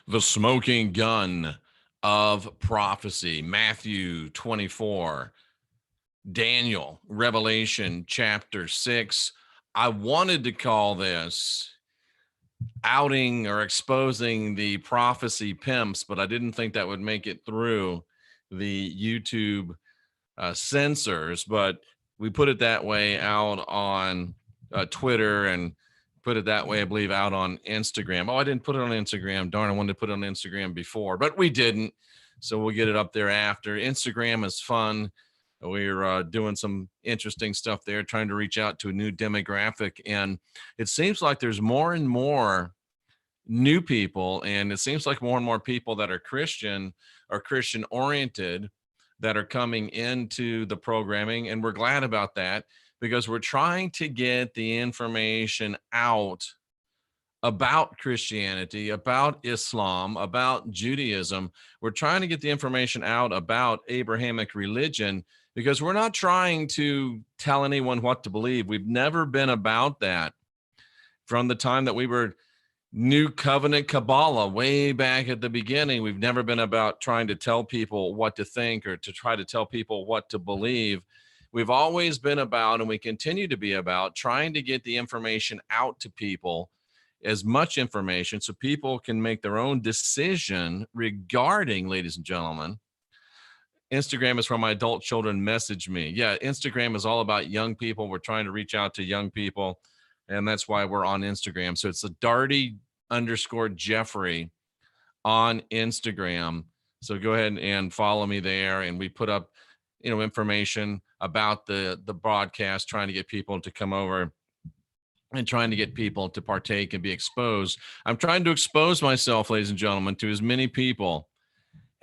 The smoking gun of prophecy, Matthew 24, Daniel, Revelation chapter 6. I wanted to call this outing or exposing the prophecy pimps, but I didn't think that would make it through the YouTube censors. But we put it that way out on Twitter, and put it that way, I believe, out on Instagram. Oh, I didn't put it on Instagram. Darn, I wanted to put it on Instagram before, but we didn't. So we'll get it up there after. Instagram is fun. We're doing some interesting stuff there, trying to reach out to a new demographic. And it seems like there's more and more new people, and it seems like more and more people that are Christian or Christian oriented that are coming into the programming. And we're glad about that because we're trying to get the information out about Christianity, about Islam, about Judaism. We're trying to get the information out about Abrahamic religion because we're not trying to tell anyone what to believe. We've never been about that. From the time that we were New Covenant Kabbalah way back at the beginning, we've never been about trying to tell people what to think or to try to tell people what to believe. We've always been about, and we continue to be about, trying to get the information out to people, as much information so people can make their own decision regarding, ladies and gentlemen. Instagram is where my adult children message me. Yeah, Instagram is all about young people. We're trying to reach out to young people, and that's why we're on Instagram. So it's the Daugherty _ Jeffrey on Instagram. So go ahead and follow me there, and we put up, information about the broadcast, trying to get people to come over and trying to get people to partake and be exposed. I'm trying to expose myself, ladies and gentlemen, to as many people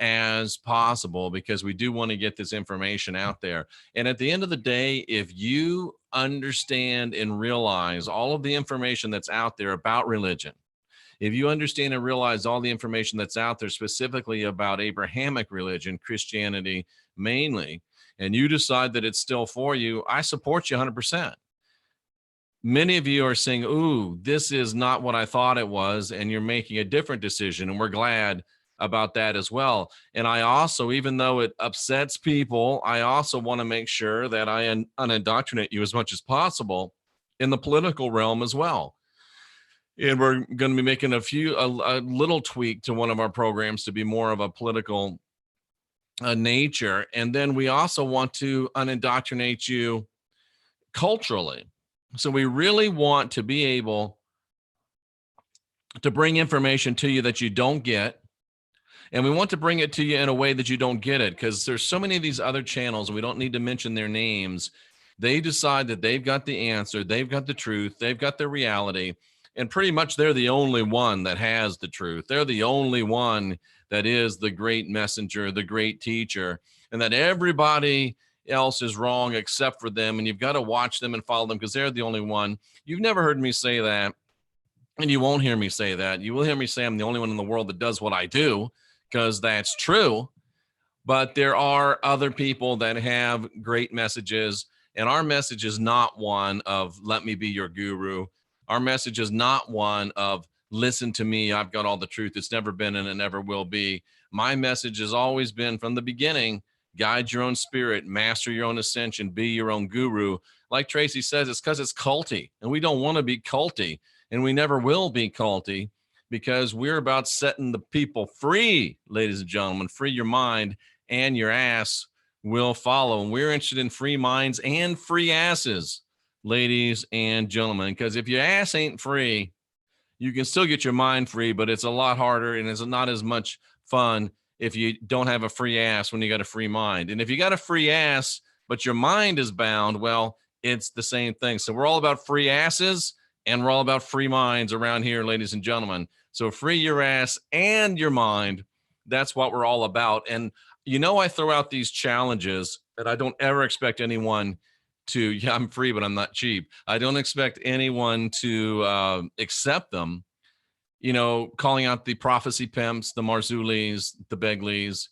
as possible because we do want to get this information out there. And at the end of the day, if you understand and realize all of the information that's out there about religion, if you understand and realize all the information that's out there specifically about Abrahamic religion, Christianity mainly, and you decide that it's still for you, I support you 100%. Many of you are saying, ooh, this is not what I thought it was, and you're making a different decision, and we're glad about that as well. And I also, even though it upsets people, I also want to make sure that I unindoctrinate you as much as possible in the political realm as well. And we're going to be making a little tweak to one of our programs to be more of a political nature. And then we also want to unindoctrinate you culturally. So we really want to be able to bring information to you that you don't get. And we want to bring it to you in a way that you don't get it, because there's so many of these other channels, and we don't need to mention their names. They decide that they've got the answer, they've got the truth, they've got the reality, and pretty much they're the only one that has the truth. They're the only one that is the great messenger, the great teacher, and that everybody else is wrong except for them. And you've got to watch them and follow them because they're the only one. You've never heard me say that, and you won't hear me say that. You will hear me say I'm the only one in the world that does what I do, because that's true. But there are other people that have great messages, and our message is not one of let me be your guru. Our message is not one of listen to me, I've got all the truth. It's never been and it never will be. My message has always been from the beginning, guide your own spirit, master your own ascension, be your own guru. Like Tracy says, it's because it's culty, and we don't want to be culty, and we never will be culty, because we're about setting the people free, ladies and gentlemen. Free your mind and your ass will follow. And we're interested in free minds and free asses, ladies and gentlemen, because if your ass ain't free, you can still get your mind free, but it's a lot harder and it's not as much fun if you don't have a free ass when you got a free mind. And if you got a free ass, but your mind is bound, well, it's the same thing. So we're all about free asses, and we're all about free minds around here, ladies and gentlemen. So free your ass and your mind. That's what we're all about. And, I throw out these challenges that I don't ever expect anyone to, yeah, I'm free, but I'm not cheap. I don't expect anyone to accept them, calling out the prophecy pimps, the Marzulis, the Begleys,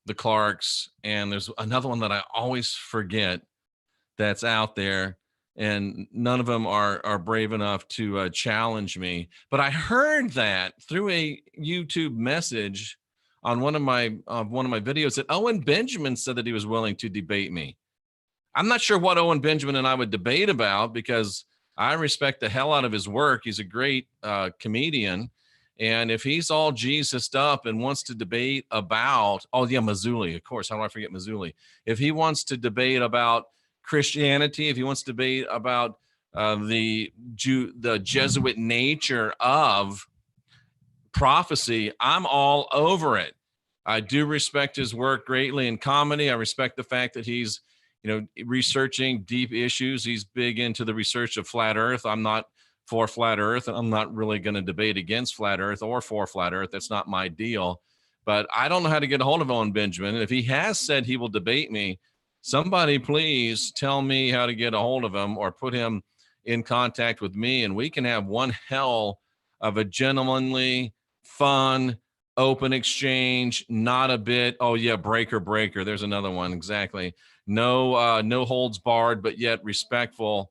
the Clarks. And there's another one that I always forget that's out there. and none of them are brave enough to challenge me. But I heard that through a YouTube message on one of my videos that Owen Benjamin said that he was willing to debate me. I'm not sure what Owen Benjamin and I would debate about, because I respect the hell out of his work. He's a great comedian. And if he's all Jesused up and wants to debate about, oh yeah, Mazzulli, of course, how do I forget Mazzulli? If he wants to debate about Christianity, if he wants to debate about the Jesuit nature of prophecy, I'm all over it. I do respect his work greatly in comedy. I respect the fact that he's, researching deep issues. He's big into the research of flat Earth. I'm not for flat Earth, and I'm not really going to debate against flat Earth or for flat Earth. That's not my deal. But I don't know how to get a hold of Owen Benjamin. And if he has said he will debate me, somebody please tell me how to get a hold of him or put him in contact with me, and we can have one hell of a gentlemanly, fun, open exchange. Not a bit, oh yeah, breaker. There's another one, exactly. No holds barred, but yet respectful.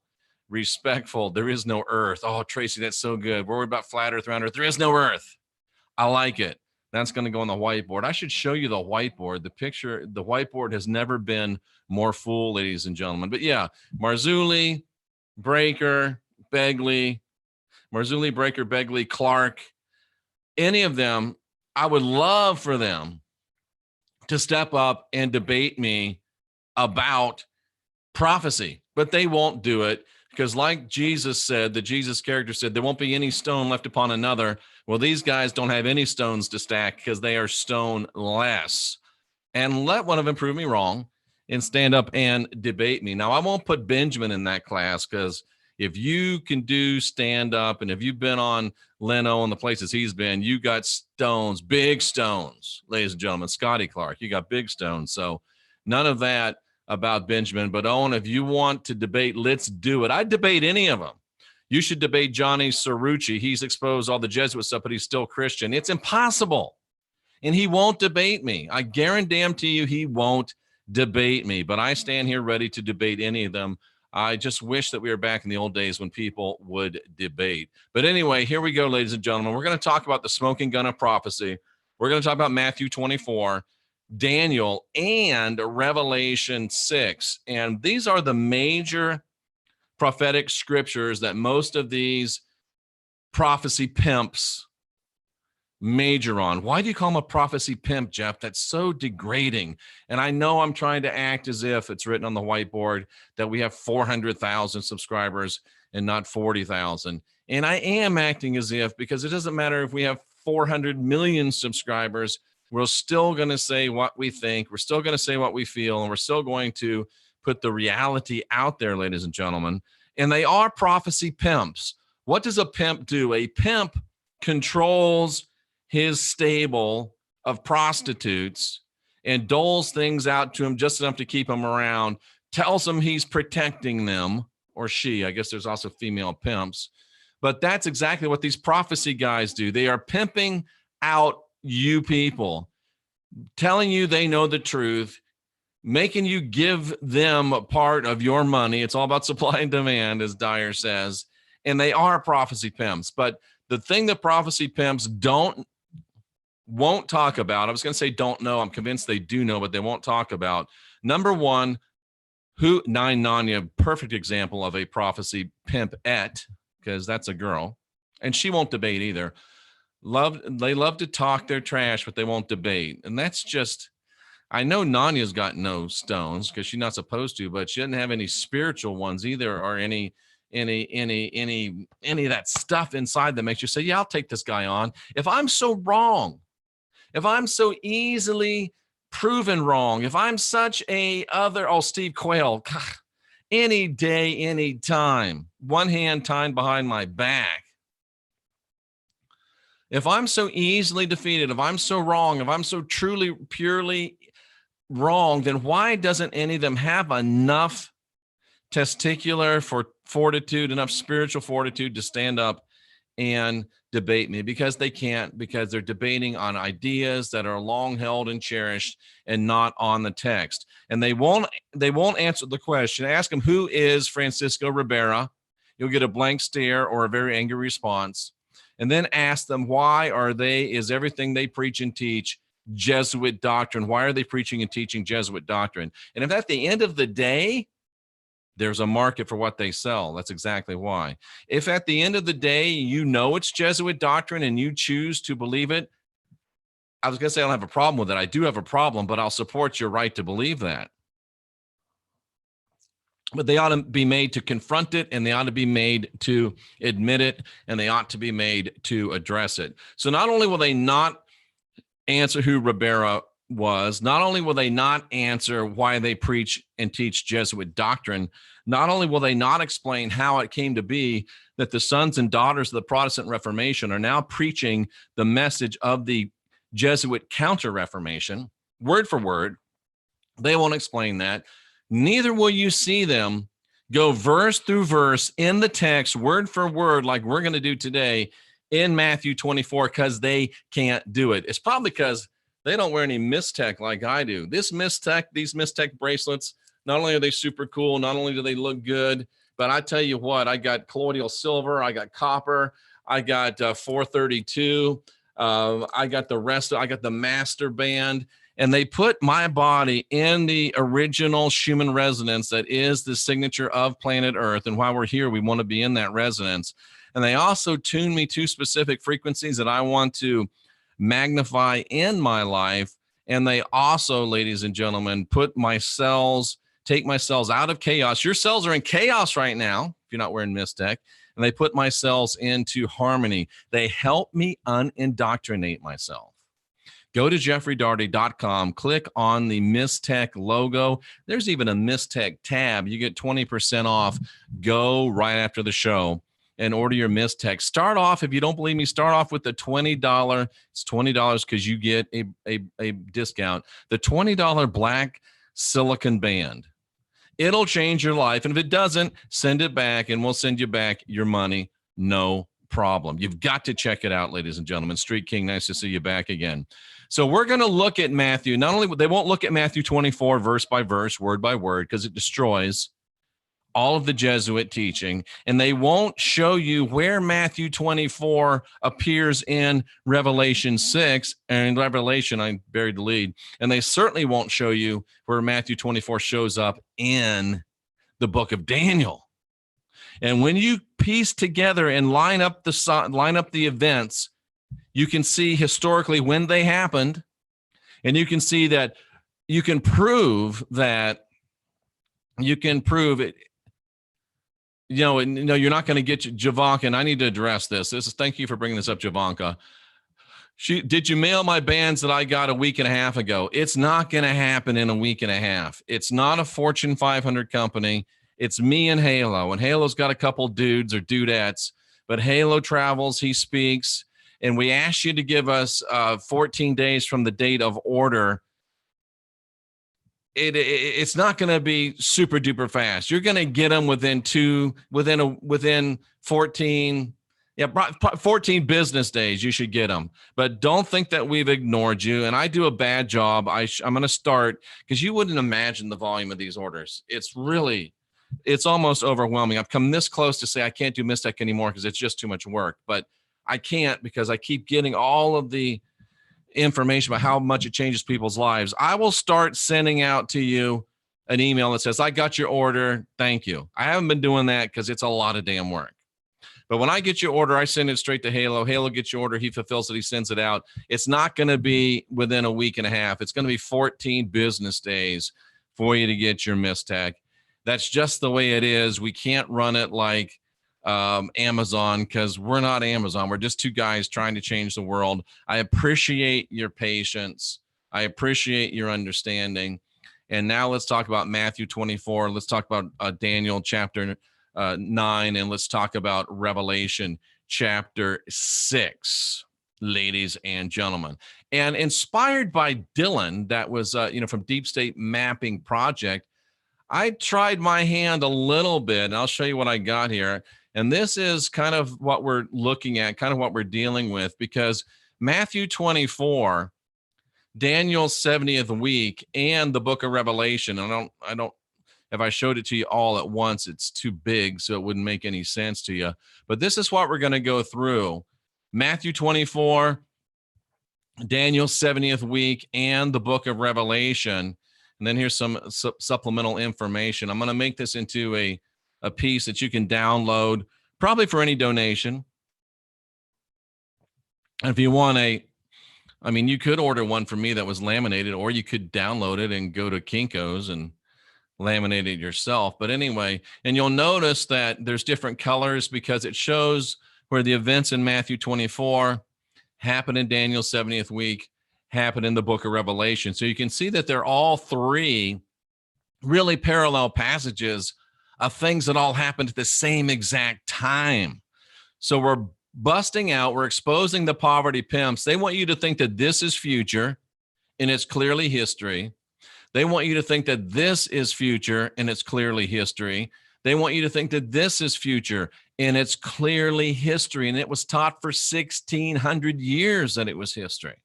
There is no Earth. Oh, Tracy, that's so good. We're worried about flat Earth, round Earth. There is no Earth. I like it. That's going to go on the whiteboard. I should show you the whiteboard. The whiteboard has never been more full, ladies and gentlemen. But yeah, Marzulli, Breaker, Begley, Clark, any of them, I would love for them to step up and debate me about prophecy, but they won't do it, because like Jesus said, the Jesus character said, there won't be any stone left upon another. Well, these guys don't have any stones to stack because they are stoneless. And let one of them prove me wrong and stand up and debate me. Now, I won't put Benjamin in that class, because if you can do stand up, and if you've been on Leno and the places he's been, you got stones, big stones, ladies and gentlemen. Scotty Clark, you got big stones. So none of that about Benjamin. But Owen, if you want to debate, let's do it. I'd debate any of them. You should debate Johnny Cerrucci. He's exposed all the Jesuit stuff, but he's still Christian. It's impossible. And he won't debate me. I guarantee you he won't debate me. But I stand here ready to debate any of them. I just wish that we were back in the old days when people would debate. But anyway, here we go, ladies and gentlemen. We're going to talk about the smoking gun of prophecy. We're going to talk about Matthew 24. Daniel, and Revelation 6. And these are the major prophetic scriptures that most of these prophecy pimps major on. Why do you call them a prophecy pimp, Jeff? That's so degrading. And I know I'm trying to act as if it's written on the whiteboard that we have 400,000 subscribers and not 40,000. And I am acting as if, because it doesn't matter if we have 400 million subscribers, we're still going to say what we think. We're still going to say what we feel. And we're still going to put the reality out there, ladies and gentlemen. And they are prophecy pimps. What does a pimp do? A pimp controls his stable of prostitutes and doles things out to him just enough to keep him around, tells him he's protecting them, or she. I guess there's also female pimps. But that's exactly what these prophecy guys do. They are pimping out you people, telling you they know the truth, making you give them a part of your money. It's all about supply and demand, as Dyer says. And they are prophecy pimps. But the thing that prophecy pimps won't talk about, I was going to say don't know, I'm convinced they do know, but they won't talk about. Number one, Nanya, perfect example of a prophecy pimpette, because that's a girl, and she won't debate either. They love to talk their trash, but they won't debate. And that's just, I know Nanya's got no stones because she's not supposed to, but she doesn't have any spiritual ones either, or any of that stuff inside that makes you say, yeah, I'll take this guy on. If I'm so wrong, if I'm so easily proven wrong, if I'm such Steve Quayle, any day, any time, one hand tied behind my back. If I'm so easily defeated, if I'm so wrong, if I'm so truly, purely wrong, then why doesn't any of them have enough testicular fortitude, enough spiritual fortitude to stand up and debate me, because they can't, because they're debating on ideas that are long held and cherished and not on the text. And they won't answer the question. Ask them, who is Francisco Ribera? You'll get a blank stare or a very angry response. And then ask them, why is everything they preach and teach Jesuit doctrine? Why are they preaching and teaching Jesuit doctrine? And if at the end of the day, there's a market for what they sell, that's exactly why. If at the end of the day, you know it's Jesuit doctrine and you choose to believe it, I was going to say I don't have a problem with it. I do have a problem, but I'll support your right to believe that. But they ought to be made to confront it, and they ought to be made to admit it, and they ought to be made to address it. So not only will they not answer who Ribera was, not only will they not answer why they preach and teach Jesuit doctrine, not only will they not explain how it came to be that the sons and daughters of the Protestant Reformation are now preaching the message of the Jesuit Counter-Reformation, word for word, they won't explain that. Neither will you see them go verse through verse in the text, word for word, like we're going to do today in Matthew 24, because they can't do it. It's probably because they don't wear any Mistech like I do. These Mistech bracelets, not only are they super cool, not only do they look good, but I tell you what, I got colloidal silver, I got copper, I got 432, I got the rest, I got the master band, and they put my body in the original Schumann resonance that is the signature of planet Earth. And while we're here, we want to be in that resonance. And they also tune me to specific frequencies that I want to magnify in my life. And they also, ladies and gentlemen, take my cells out of chaos. Your cells are in chaos right now, if you're not wearing Mistech. And they put my cells into harmony. They help me unindoctrinate myself. Go to jeffreydaugherty.com, click on the Mistech logo. There's even a Mistech tab. You get 20% off. Go right after the show and order your Mistech. Start off, if you don't believe me, start off with the $20. It's $20 because you get a discount. The $20 black silicon band. It'll change your life. And if it doesn't, send it back and we'll send you back your money. No problem. You've got to check it out, ladies and gentlemen. Street King, nice to see you back again. So we're going to look at Matthew. Not only they won't look at Matthew 24 verse by verse, word by word, because it destroys all of the Jesuit teaching, and they won't show you where Matthew 24 appears in Revelation 6, and in Revelation, I buried the lead, and they certainly won't show you where Matthew 24 shows up in the book of Daniel. And when you piece together and line up the events, you can see historically when they happened, and you can see that you can prove it. No, you're not going to get Javanka, and I need to address this. Thank you for bringing this up, Javanka. Did you mail my bands that I got a week and a half ago? It's not going to happen in a week and a half. It's not a Fortune 500 company. It's me and Halo, and Halo's got a couple dudes or dudettes, but Halo travels, he speaks, and we ask you to give us 14 days from the date of order. It's not going to be super duper fast. You're going to get them within 14 business days. You should get them, but don't think that we've ignored you. And I do a bad job. I'm going to start, because you wouldn't imagine the volume of these orders. It's almost overwhelming. I've come this close to say I can't do Mistech anymore because it's just too much work, but I can't, because I keep getting all of the information about how much it changes people's lives. I will start sending out to you an email that says, I got your order. Thank you. I haven't been doing that because it's a lot of damn work. But when I get your order, I send it straight to Halo. Halo gets your order. He fulfills it. He sends it out. It's not going to be within a week and a half. It's going to be 14 business days for you to get your Mistech. That's just the way it is. We can't run it like Amazon, because we're not Amazon. We're just two guys trying to change the world. I appreciate your patience. I appreciate your understanding. And now let's talk about Matthew 24. Let's talk about Daniel chapter 9, and let's talk about Revelation chapter 6, ladies and gentlemen. And inspired by Dylan, that was from Deep State Mapping Project, I tried my hand a little bit, and I'll show you what I got here. And this is kind of what we're looking at, kind of what we're dealing with, because Matthew 24, Daniel's 70th week, and the book of Revelation. I don't, if I showed it to you all at once, it's too big, so it wouldn't make any sense to you. But this is what we're going to go through. Matthew 24, Daniel's 70th week, and the book of Revelation. And then here's some supplemental information. I'm going to make this into a piece that you can download, probably for any donation. And if you want you could order one from me that was laminated, or you could download it and go to Kinko's and laminate it yourself. But anyway, and you'll notice that there's different colors because it shows where the events in Matthew 24 happen in Daniel's 70th week, happen in the book of Revelation. So you can see that they're all three really parallel passages of things that all happened at the same exact time. So we're busting out, we're exposing the poverty pimps. They want you to think that this is future and it's clearly history. They want you to think that this is future and it's clearly history. They want you to think that this is future and it's clearly history. And it was taught for 1,600 years that it was history.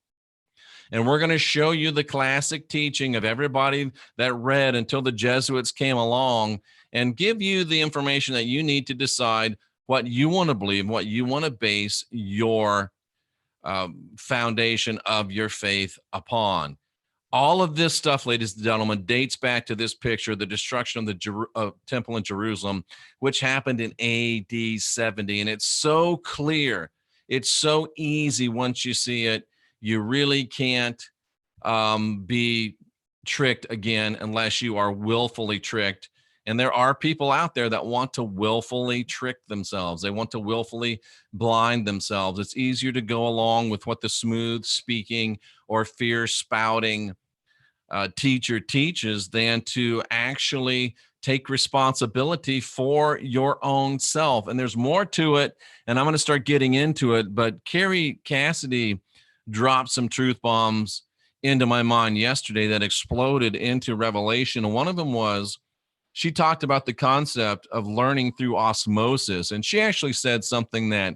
And we're going to show you the classic teaching of everybody that read until the Jesuits came along, and give you the information that you need to decide what you want to believe, what you want to base your foundation of your faith upon. All of this stuff, ladies and gentlemen, dates back to this picture, the destruction of the temple in Jerusalem, which happened in AD 70. And it's so clear. It's so easy once you see it. You really can't be tricked again unless you are willfully tricked. And there are people out there that want to willfully trick themselves. They want to willfully blind themselves. It's easier to go along with what the smooth speaking or fear spouting teacher teaches than to actually take responsibility for your own self. And there's more to it, and I'm going to start getting into it. But Carrie Cassidy dropped some truth bombs into my mind yesterday that exploded into Revelation. And one of them was, she talked about the concept of learning through osmosis. And she actually said something that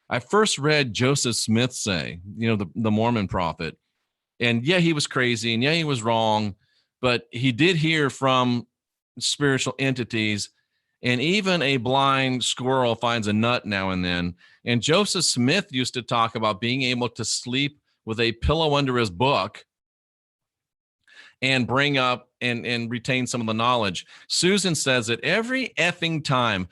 I first read Joseph Smith say, the Mormon prophet. And yeah, he was crazy, and yeah, he was wrong, but he did hear from spiritual entities, and even a blind squirrel finds a nut now and then. And Joseph Smith used to talk about being able to sleep with a pillow under his book and bring up and retain some of the knowledge. Susan says it every effing time.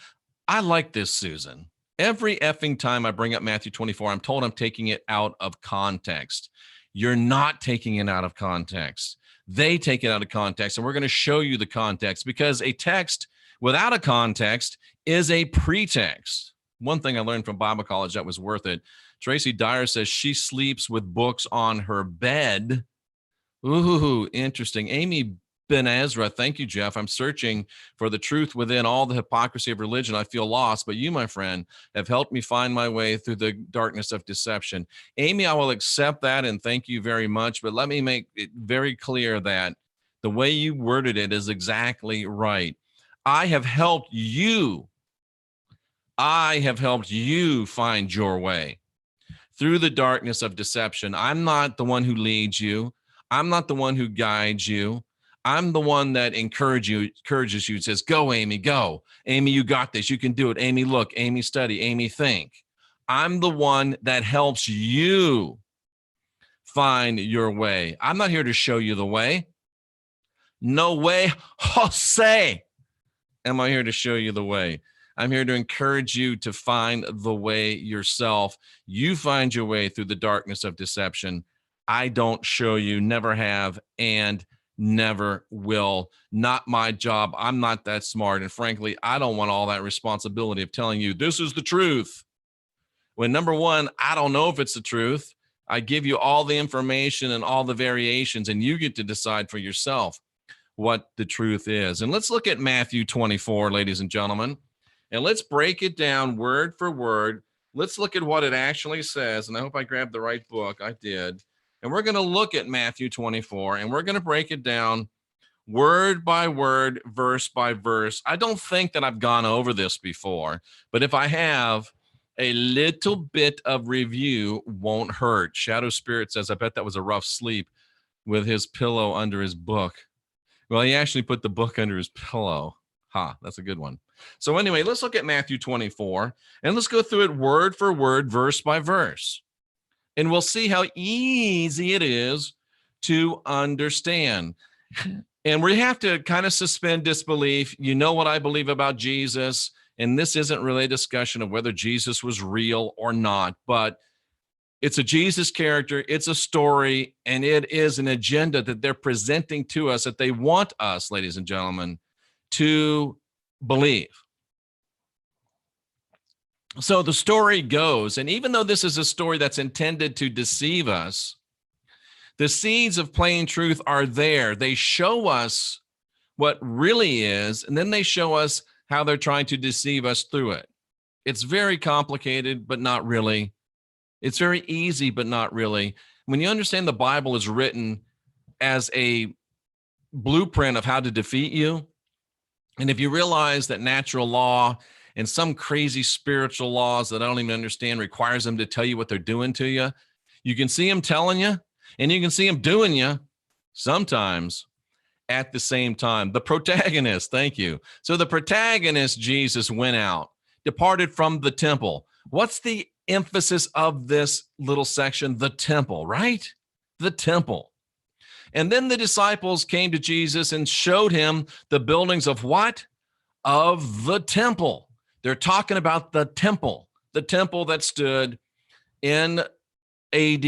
I like this, Susan. Every effing time I bring up Matthew 24, I'm told I'm taking it out of context. You're not taking it out of context. They take it out of context, and we're going to show you the context, because a text without a context is a pretext. One thing I learned from Bible college that was worth it. Tracy Dyer says she sleeps with books on her bed. Ooh, interesting. Amy Ben Ezra, thank you, Jeff. I'm searching for the truth within all the hypocrisy of religion. I feel lost, but you, my friend, have helped me find my way through the darkness of deception. Amy, I will accept that, and thank you very much, but let me make it very clear that the way you worded it is exactly right. I have helped you find your way through the darkness of deception. I'm not the one who leads you. I'm not the one who guides you. I'm the one that encourages you, says, go, Amy, go. Amy, you got this. You can do it. Amy, look. Amy, study. Amy, think. I'm the one that helps you find your way. I'm not here to show you the way. No way, Jose, am I here to show you the way. I'm here to encourage you to find the way yourself. You find your way through the darkness of deception. I don't show you, never have, and never will. Not my job. I'm not that smart. And frankly, I don't want all that responsibility of telling you this is the truth. When number one, I don't know if it's the truth. I give you all the information and all the variations, and you get to decide for yourself what the truth is. And let's look at Matthew 24, ladies and gentlemen, and let's break it down word for word. Let's look at what it actually says. And I hope I grabbed the right book. I did. And we're going to look at Matthew 24, and we're going to break it down word by word, verse by verse. I don't think that I've gone over this before, but if I have, a little bit of review won't hurt. Shadow Spirit says, I bet that was a rough sleep with his pillow under his book. Well, he actually put the book under his pillow. That's a good one. So anyway, let's look at Matthew 24, and let's go through it word for word, verse by verse. And we'll see how easy it is to understand. And we have to kind of suspend disbelief. You know what I believe about Jesus, and this isn't really a discussion of whether Jesus was real or not, but it's a Jesus character, it's a story, and it is an agenda that they're presenting to us that they want us, ladies and gentlemen, to believe. So the story goes, and even though this is a story that's intended to deceive us, the seeds of plain truth are there. They show us what really is, and then they show us how they're trying to deceive us through it. It's very complicated, but not really. It's very easy, but not really. When you understand the Bible is written as a blueprint of how to defeat you, and if you realize that natural law and some crazy spiritual laws that I don't even understand requires them to tell you what they're doing to you, you can see them telling you, and you can see them doing you sometimes at the same time. The protagonist, thank you. So the protagonist, Jesus, went out, departed from the temple. What's the emphasis of this little section? The temple, right? The temple. And then the disciples came to Jesus and showed him the buildings of what? Of the temple. They're talking about the temple that stood in AD.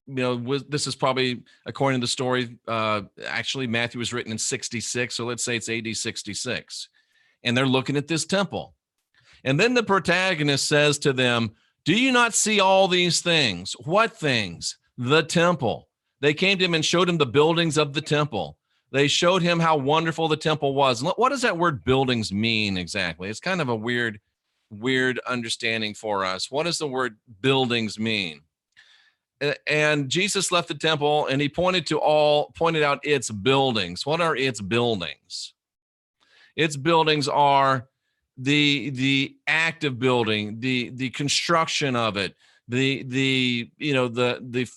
This is probably, according to the story, actually Matthew was written in 66, so let's say it's AD 66. And they're looking at this temple. And then the protagonist says to them, do you not see all these things? What things? The temple. They came to him and showed him the buildings of the temple. They showed him how wonderful the temple was. What does that word buildings mean exactly? It's kind of a weird understanding for us. What does the word buildings mean? And Jesus left the temple and he pointed out its buildings. What are its buildings? Its buildings are the active building, the construction of it, the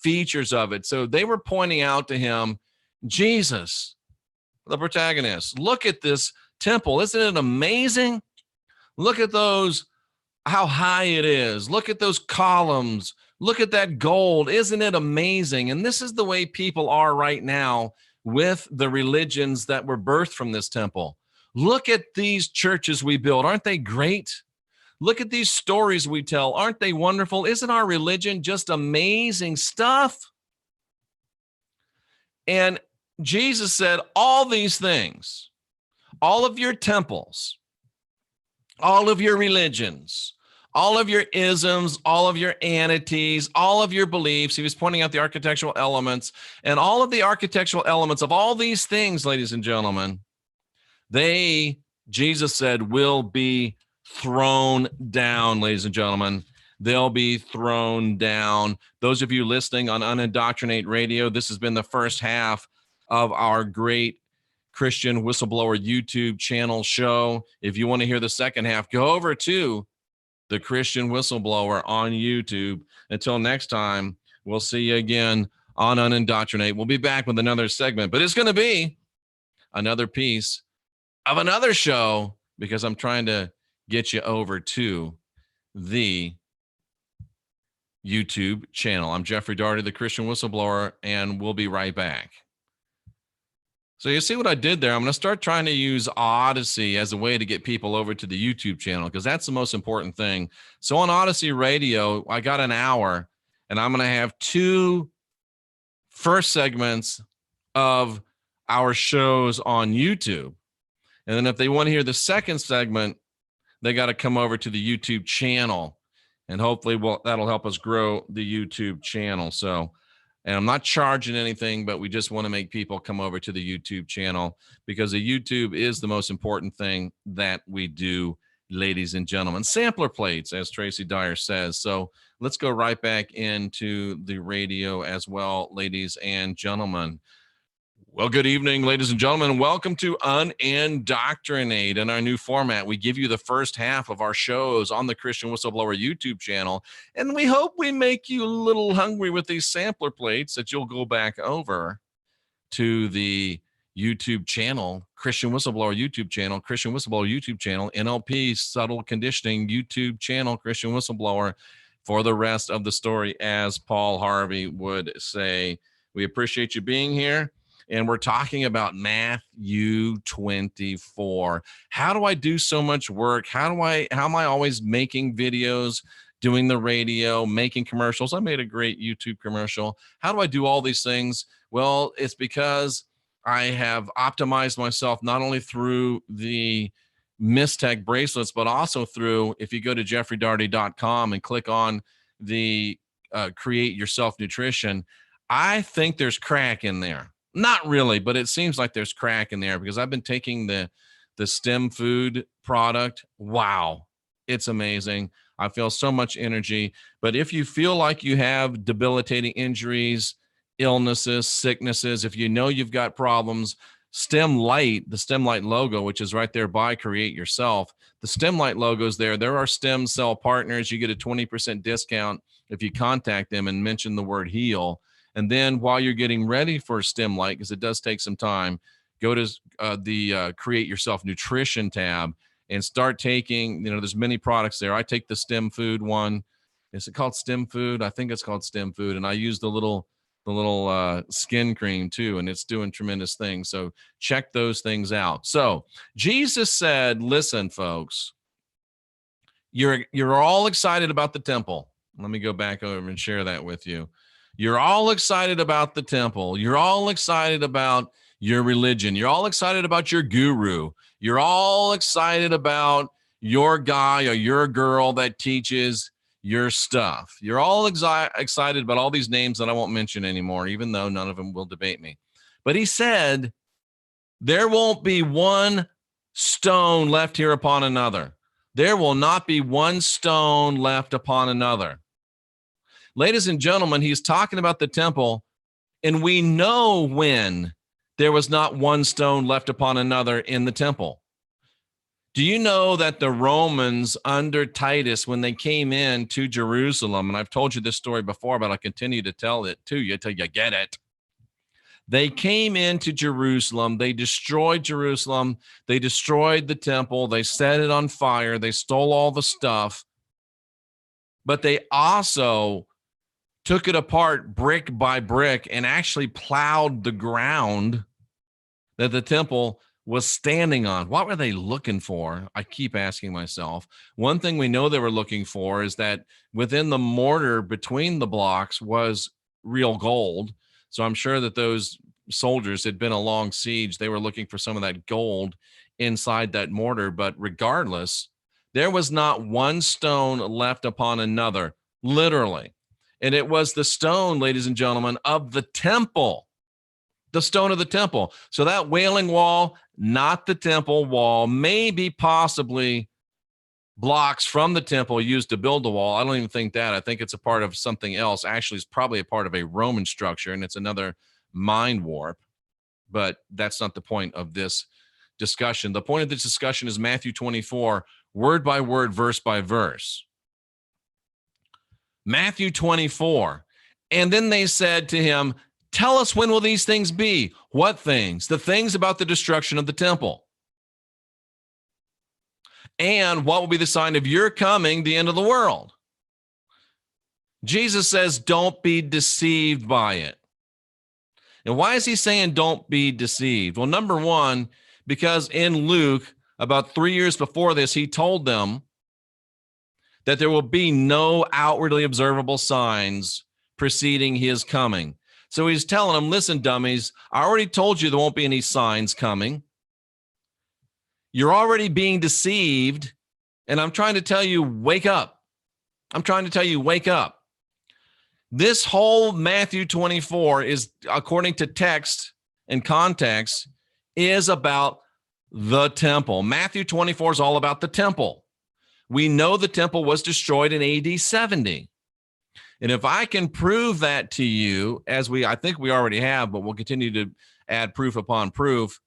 features of it. So they were pointing out to him, Jesus, the protagonist, look at this temple. Isn't it amazing? Look at how high it is. Look at those columns. Look at that gold. Isn't it amazing? And this is the way people are right now with the religions that were birthed from this temple. Look at these churches we build. Aren't they great? Look at these stories we tell. Aren't they wonderful? Isn't our religion just amazing stuff? And Jesus said, all these things, all of your temples, all of your religions, all of your isms, all of your anities, all of your beliefs. He was pointing out the architectural elements, and all of the architectural elements of all these things, ladies and gentlemen, Jesus said, will be thrown down, ladies and gentlemen. They'll be thrown down. Those of you listening on Unindoctrinate Radio, this has been the first half of our great Christian Whistleblower YouTube channel show. If you want to hear the second half, go over to the Christian Whistleblower on YouTube. Until next time, we'll see you again on Unindoctrinate. We'll be back with another segment, but it's going to be another piece of another show because I'm trying to get you over to the YouTube channel. I'm Jeffrey Daugherty, the Christian Whistleblower, and we'll be right back. So you see what I did there? I'm going to start trying to use Odyssey as a way to get people over to the YouTube channel because that's the most important thing. So on Odyssey Radio, I got an hour, and I'm going to have two first segments of our shows on YouTube. And then if they want to hear the second segment, they got to come over to the YouTube channel. And hopefully that'll help us grow the YouTube channel. So, and I'm not charging anything, but we just want to make people come over to the YouTube channel because the YouTube is the most important thing that we do, ladies and gentlemen. Sampler plates, as Tracy Dyer says. So let's go right back into the radio as well, ladies and gentlemen. Well, good evening, ladies and gentlemen. Welcome to Unindoctrinate. In our new format, we give you the first half of our shows on the Christian Whistleblower YouTube channel, and we hope we make you a little hungry with these sampler plates that you'll go back over to the YouTube channel, Christian Whistleblower YouTube channel, NLP, Subtle Conditioning YouTube channel, Christian Whistleblower, for the rest of the story, as Paul Harvey would say. We appreciate you being here. And we're talking about Matthew 24. How do I do so much work? How am I always making videos, doing the radio, making commercials? I made a great YouTube commercial. How do I do all these things? Well, it's because I have optimized myself not only through the Mistech bracelets, but also through, if you go to jeffreydaugherty.com and click on the Create Yourself Nutrition, I think there's crack in there. Not really, but it seems like there's crack in there because I've been taking the stem food product. Wow, it's amazing. I feel so much energy. But if you feel like you have debilitating injuries, illnesses, sicknesses, if you know you've got problems, Stem Light, the Stem Light logo, which is right there by Create Yourself, the Stem Light logo is there. There are stem cell partners. You get a 20% discount if you contact them and mention the word HEAL. And then while you're getting ready for Stem Light, because it does take some time, go to the Create Yourself Nutrition tab and start taking, there's many products there. I take the Stem Food one. Is it called Stem Food? I think it's called Stem Food. And I use the little skin cream too, and it's doing tremendous things. So check those things out. So Jesus said, listen, folks, you're all excited about the temple. Let me go back over and share that with you. You're all excited about the temple. You're all excited about your religion. You're all excited about your guru. You're all excited about your guy or your girl that teaches your stuff. You're all excited about all these names that I won't mention anymore, even though none of them will debate me. But he said, there won't be one stone left here upon another. There will not be one stone left upon another. Ladies and gentlemen, he's talking about the temple, and we know when there was not one stone left upon another in the temple. Do you know that the Romans under Titus, when they came in to Jerusalem, and I've told you this story before, but I'll continue to tell it to you till you get it. They came into Jerusalem. They destroyed Jerusalem. They destroyed the temple. They set it on fire. They stole all the stuff. But they also took it apart brick by brick and actually plowed the ground that the temple was standing on. What were they looking for? I keep asking myself. One thing we know they were looking for is that within the mortar between the blocks was real gold. So I'm sure that those soldiers had been a long siege. They were looking for some of that gold inside that mortar. But regardless, there was not one stone left upon another, literally. And it was the stone, ladies and gentlemen, of the temple, the stone of the temple. So that Wailing Wall, not the temple wall, maybe possibly blocks from the temple used to build the wall. I don't even think that. I think it's a part of something else. Actually, it's probably a part of a Roman structure, and it's another mind warp. But that's not the point of this discussion. The point of this discussion is Matthew 24, word by word, verse by verse. Matthew 24. And then they said to him, tell us, when will these things be? What things? The things about the destruction of the temple. And what will be the sign of your coming, the end of the world? Jesus says, don't be deceived by it. And why is he saying don't be deceived? Well, number one, because in Luke, about 3 years before this, he told them that there will be no outwardly observable signs preceding his coming. So he's telling them, listen, dummies, I already told you there won't be any signs coming. You're already being deceived, and I'm trying to tell you, wake up. I'm trying to tell you, wake up. This whole Matthew 24 is, according to text and context, is about the temple. Matthew 24 is all about the temple. We know the temple was destroyed in AD 70. And if I can prove that to you, as I think we already have, but we'll continue to add proof upon proof,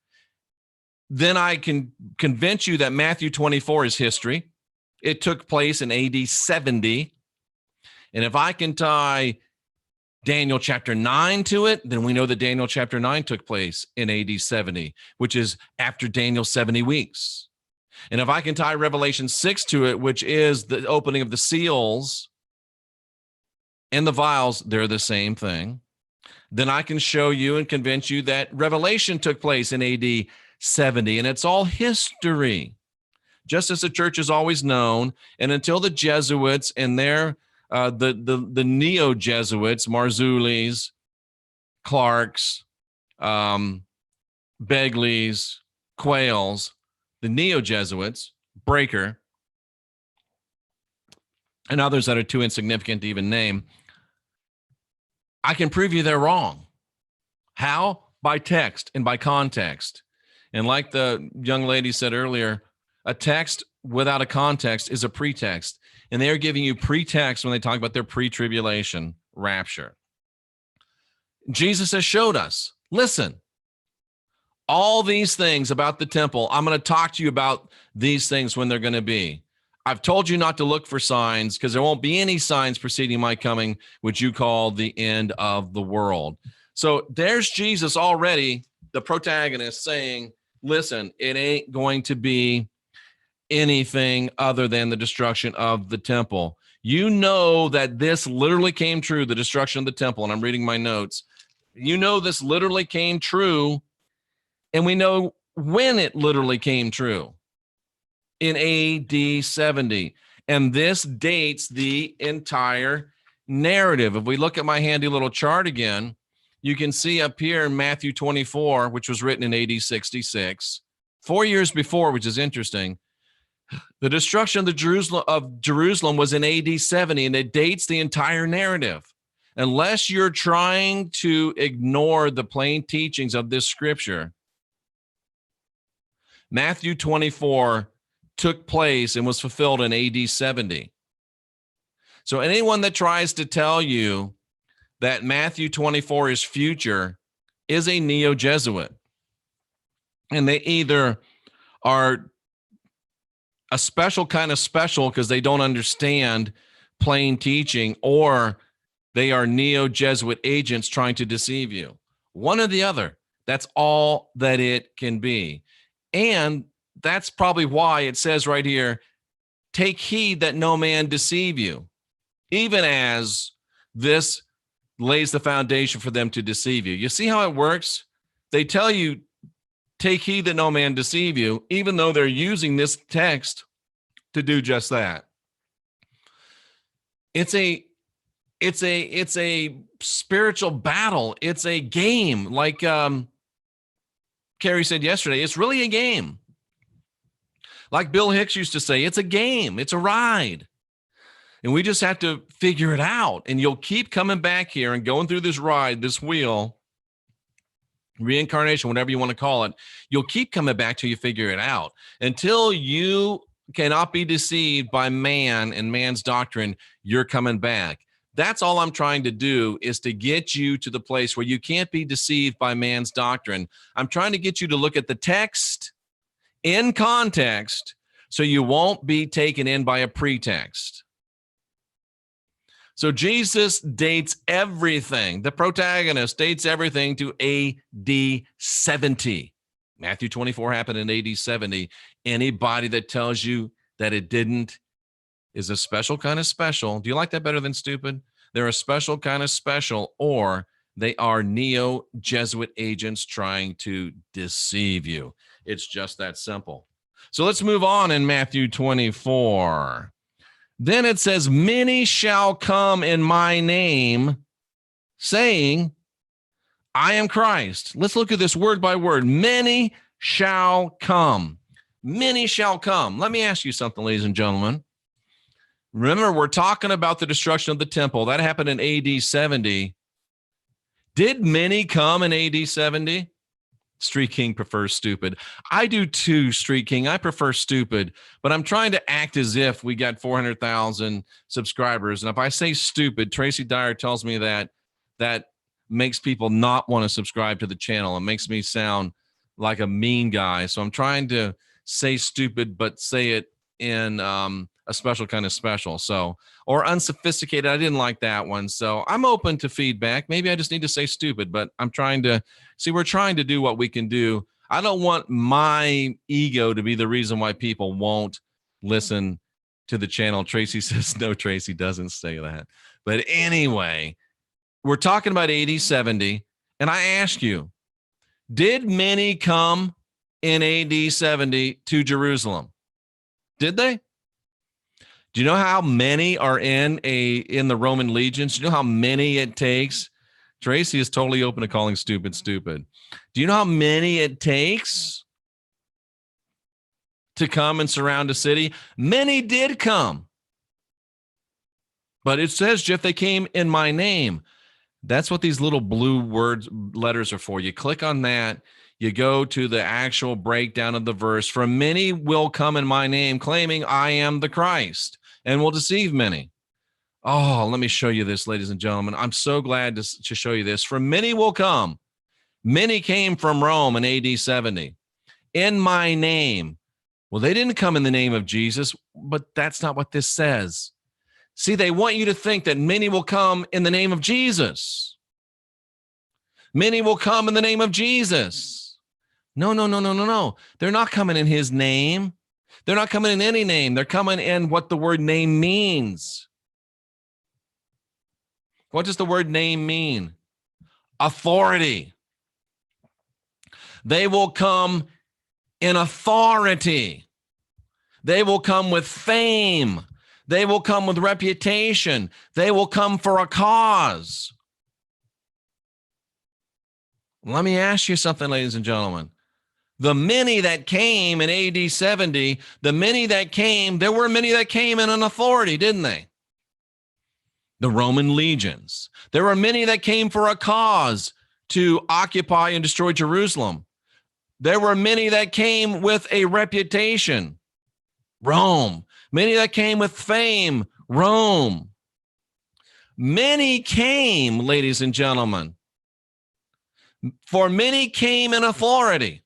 then I can convince you that Matthew 24 is history. It took place in AD 70. And if I can tie Daniel chapter 9 to it, then we know that Daniel chapter 9 took place in AD 70, which is after Daniel's 70 weeks. And if I can tie Revelation 6 to it, which is the opening of the seals and the vials, they're the same thing, then I can show you and convince you that Revelation took place in AD 70, and it's all history, just as the church has always known. And until the Jesuits and their the neo-Jesuits, Marzulis, Clarks, Begleys, Quayles, the neo-Jesuits, Breaker, and others that are too insignificant to even name, I can prove you they're wrong. How? By text and by context. And like the young lady said earlier, a text without a context is a pretext. And they're giving you pretext when they talk about their pre-tribulation rapture. Jesus has showed us, listen, all these things about the temple, I'm going to talk to you about these things when they're going to be. I've told you not to look for signs because there won't be any signs preceding my coming, which you call the end of the world. So there's Jesus already, the protagonist, saying, listen, it ain't going to be anything other than the destruction of the temple. You know that this literally came true, the destruction of the temple, and I'm reading my notes. You know this literally came true, and we know when it literally came true, in AD 70. And this dates the entire narrative. If we look at my handy little chart again, you can see up here in Matthew 24, which was written in AD 66, 4 years before, which is interesting. The destruction of Jerusalem was in AD 70, and it dates the entire narrative. Unless you're trying to ignore the plain teachings of this scripture, Matthew 24 took place and was fulfilled in AD 70. So anyone that tries to tell you that Matthew 24 is future is a neo-Jesuit. And they either are a special kind of special because they don't understand plain teaching, or they are neo-Jesuit agents trying to deceive you. One or the other. That's all that it can be. And that's probably why it says right here, take heed that no man deceive you, even as this lays the foundation for them to deceive you. You see how it works? They tell you, take heed that no man deceive you, even though they're using this text to do just that. It's a spiritual battle. It's a game. Like Carrie said yesterday, it's really a game. Like Bill Hicks used to say, it's a game. It's a ride. And we just have to figure it out. And you'll keep coming back here and going through this ride, this wheel, reincarnation, whatever you want to call it. You'll keep coming back till you figure it out. Until you cannot be deceived by man and man's doctrine, you're coming back. That's all I'm trying to do, is to get you to the place where you can't be deceived by man's doctrine. I'm trying to get you to look at the text in context so you won't be taken in by a pretext. So Jesus dates everything. The protagonist dates everything to AD 70. Matthew 24 happened in AD 70. Anybody that tells you that it didn't is a special kind of special. Do you like that better than stupid? They're a special kind of special, or they are neo-Jesuit agents trying to deceive you. It's just that simple. So let's move on in Matthew 24. Then it says, many shall come in my name, saying, I am Christ. Let's look at this word by word. Many shall come. Many shall come. Let me ask you something, ladies and gentlemen. Remember, we're talking about the destruction of the temple. That happened in AD 70. Did many come in AD 70? Street King prefers stupid. I do too, Street King. I prefer stupid, but I'm trying to act as if we got 400,000 subscribers. And if I say stupid, Tracy Dyer tells me that makes people not want to subscribe to the channel. It makes me sound like a mean guy. So I'm trying to say stupid, but say it in a special kind of special. So, or unsophisticated. I didn't like that one. So I'm open to feedback. Maybe I just need to say stupid, but I'm trying to see, we're trying to do what we can do. I don't want my ego to be the reason why people won't listen to the channel. Tracy says, no, Tracy doesn't say that. But anyway, we're talking about AD 70. And I ask you, did many come in AD 70 to Jerusalem? Did they? Do you know how many are in the Roman legions? Do you know how many it takes? Tracy is totally open to calling stupid stupid. Do you know how many it takes to come and surround a city? Many did come. But it says, Jeff, they came in my name. That's what these little blue letters are for. You click on that. You go to the actual breakdown of the verse. For many will come in my name, claiming I am the Christ, and will deceive many. Oh, let me show you this, ladies and gentlemen. I'm so glad to show you this. For many will come. Many came from Rome in AD 70. In my name. Well, they didn't come in the name of Jesus, but that's not what this says. See, they want you to think that many will come in the name of Jesus. Many will come in the name of Jesus. No, no, no, no, no, no. They're not coming in his name. They're not coming in any name. They're coming in what the word name means. What does the word name mean? Authority. They will come in authority. They will come with fame. They will come with reputation. They will come for a cause. Let me ask you something, ladies and gentlemen. The many that came in AD 70, the many that came, there were many that came in an authority, didn't they? The Roman legions. There were many that came for a cause to occupy and destroy Jerusalem. There were many that came with a reputation. Rome. Many that came with fame. Rome. Many came, ladies and gentlemen. For many came in authority.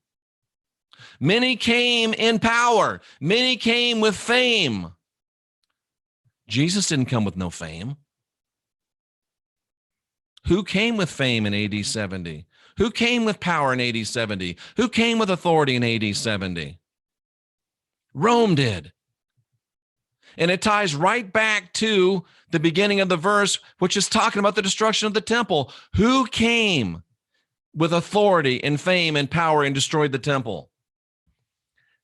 Many came in power. Many came with fame. Jesus didn't come with no fame. Who came with fame in AD 70? Who came with power in AD 70? Who came with authority in AD 70? Rome did. And it ties right back to the beginning of the verse, which is talking about the destruction of the temple. Who came with authority and fame and power and destroyed the temple?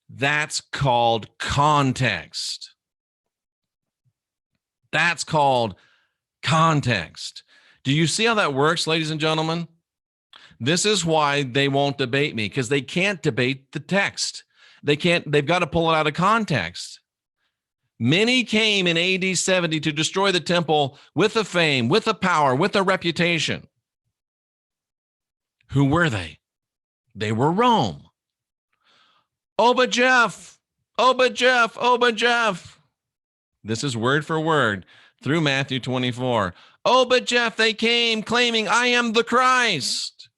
That's called context. That's called context. Do you see how that works, ladies and gentlemen? This is why they won't debate me, because they can't debate the text. They've got to pull it out of context. Many came in AD 70 to destroy the temple with a fame, with a power, with a reputation. Who were they? They were Rome. Oh, but Jeff. Oh, but Jeff. Oh, but Jeff. This is word for word through Matthew 24. Oh, but Jeff, they came claiming I am the Christ.